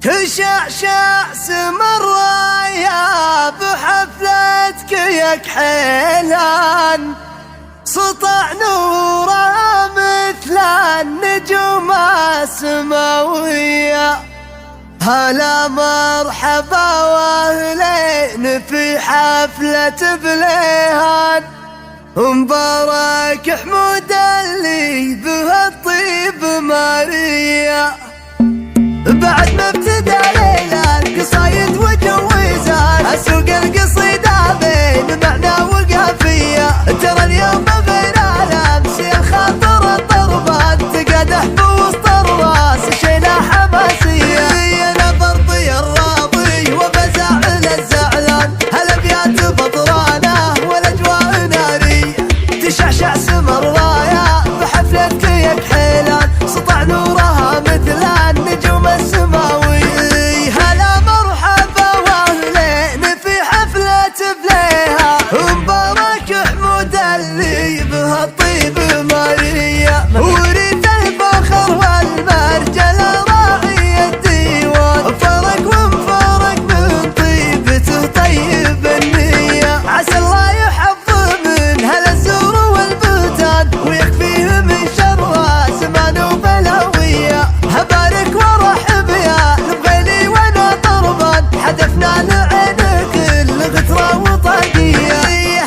تشعشع سمر رايا بحفلتك يا كحيلان، سطع نوره مثل النجوم السماوية. هلا مرحبا واهلين في حفلة بليهان، مبارك حمود اللي به الطيب ماريا. بعد ما ابتدى ليلة القصايد وجوزان، اسوق القصيدة بين معنى وقافية. ترى اليوم غير الامس يا خاطر الطربات، تقدح بوسط الراس شيلة حماسية. انا برضي الراضي وبزعل الزعلان، هالابيات بطرانة والاجواء نارية. تشعشع سمر رايا بحفلتك يا كحيلان، سطع نورها مثل النجوم السماوي. هلا مرحبا واهلين في حفلة بليها، مبارك حمود اللي به الطيب ماريا. وريت الفخر والمرجل راعي الديوان، فرق ومفارق من طيبته طيب النية. عسى الله يحفظ من هلا الزور والبهتان، ويكفيه من شر زمان وبلاوية. هبارك وارحب يا البغيلي وانا طربان، حدفنا لعينك الغترة وطاقية.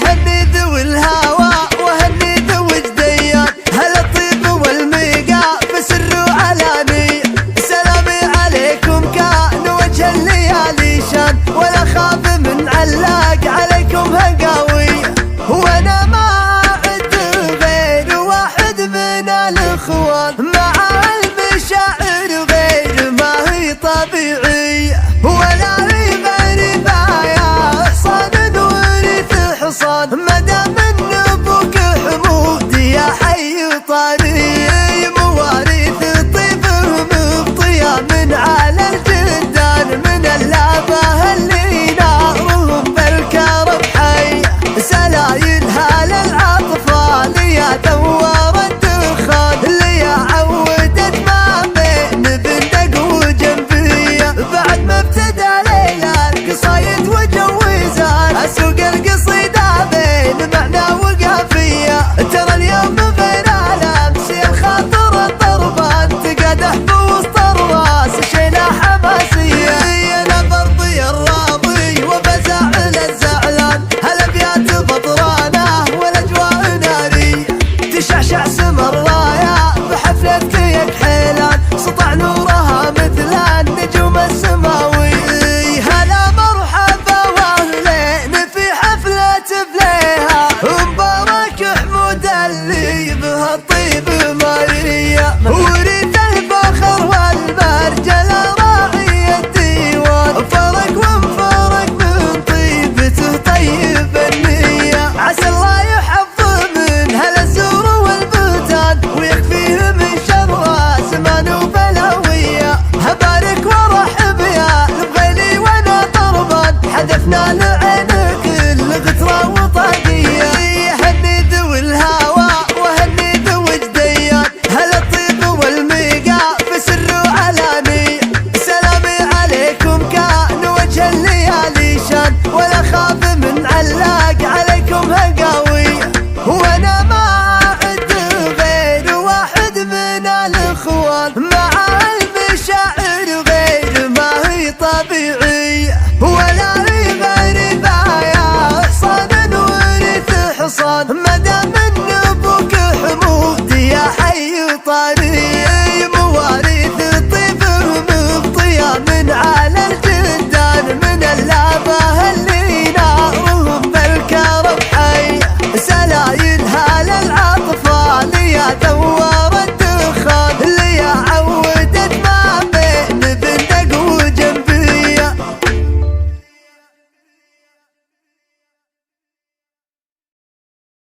هني ذوي الهوى وهني ذوي جديان، هلا الطيب والميقا بسر وعلانية. سلامي عليكم كان وجه الليالي شان، ولا خاف من علاق عليكم هقاوية. وانا ما اعد غير واحد من الاخوان، مع المشاعر غير ما هي طبيعية. ولا هي غريبة يا حصان ورث حصان، مدام ان ابوك حمود يا حي طري. مواريث الطيب مبطية من على الجدان، من اللابه اللي نارهم بالكرم حي. سلايلها للأطفال يا دوار الدخان، اللي عودت ما بين بندق وجنبية. بعد ما ابتدى ليلة القصايد وجوزان، اسوق القصيدة بين معنى وقافية. ترى اليوم غير الامس يا خاطر الطربان، تقدح بوسط الراس شيلة حماسية. انا برضي الراضي وبزعل الزعلان، هالابيات بطرانة والاجواء نارية. تشعشع سمر رايا بحفلتك يا كحيلان، سطع نورها مثل النجوم السماوي. هلا مرحبا واهلين في حفلة بليها، مبارك حمود اللي به الطيب ماريا. وريت الفخر والمرجل راعي الديوان، فرق ومفارق من طيبته طيب النية. عسى الله يحفظ من هلا الزور والبهتان، ويكفيه من شر زمان وبلاوية. هبارك وارحب يا البغيلي وانا طربان، حدفنا